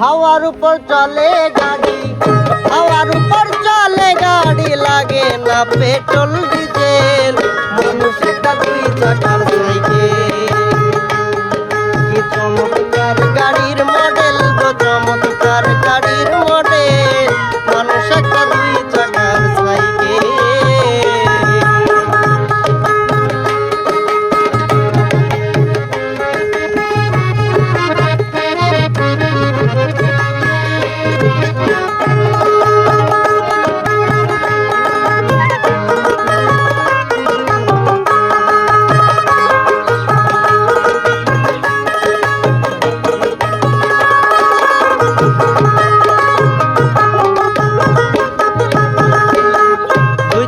হাওয়ার উপর চলে গাড়ি, হাওয়ার উপর চলে গাড়ি, লাগে না পেট্রোল ডিজেল। মানুষ একটা দুই চাকার সাইকেল, কি চমৎকার গাড়ির মডেল গো, চমৎকার গাড়ির মডেল। মানুষ একটা দুই চাকার সাইকেল।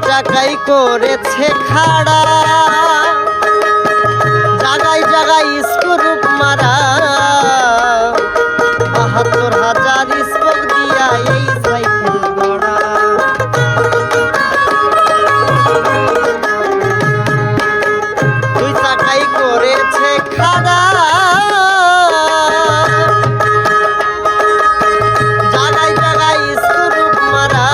জায়গায় করেছে খাড়া, জায়গায় জায়গায় স্ক্রু মারা, ৭২,০০০ স্পোক দিয়া এই সাইকেল গড়া। দুই চাকায় করেছে খাড়া, জায়গায় জায়গায় স্ক্রু মারা,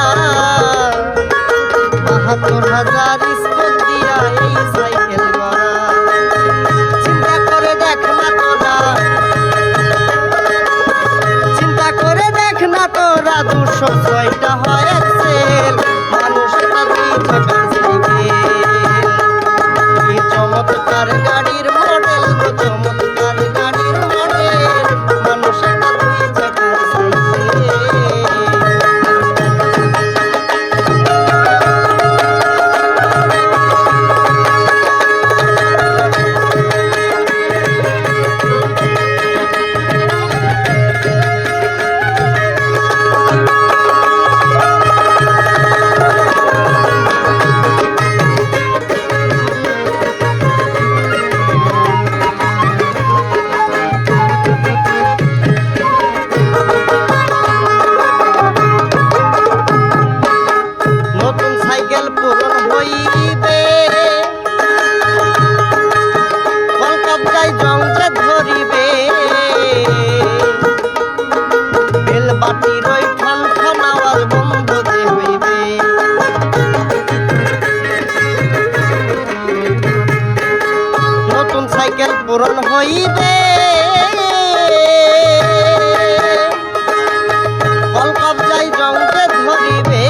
৭২,০০০ স্পোক দিয়া এই সাইকেল গড়া। চিন্তা করে দেখ না তোরা, চিন্তা করে দেখ না তোরা, ২০৬টা হয় সেল। মানুষটা দুই চাকার সাইকেল, কি চমৎকার গাড়ির মডেল গো, চমৎকার গাড়ির মডেল। মানুষটা দুই চাকার সাইকেল। নতুন সাইকেল পূরণ হইবে, কলকাতায় জং যে ধরিবে, বেলবাটির ওই ঠন ঠন আওয়াজ বন্ধ যে হইবে। নতুন সাইকেল পূরণ হইবে, কলকাতায় জং যে ধরিবে,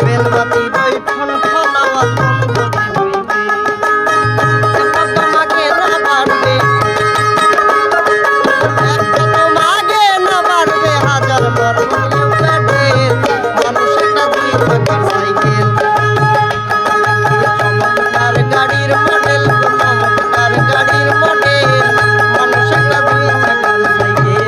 বেলবাতির ওই ঠন ঠন আওয়াজ বন্ধ যে হইবে। একটা তোমাকে না পারবে, একটা তোমাকে না পারবে, হাজার মারলেও ব্যাটেল। মানুষ একটা দুই চাকার সাইকেল, চমৎকার গাড়ির মডেল, চমৎকার গাড়ির মডেল। মানুষ একটা দুই চাকার সাইকেল।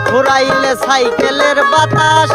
ঘুরাইলে সাইকেলের বাতাস,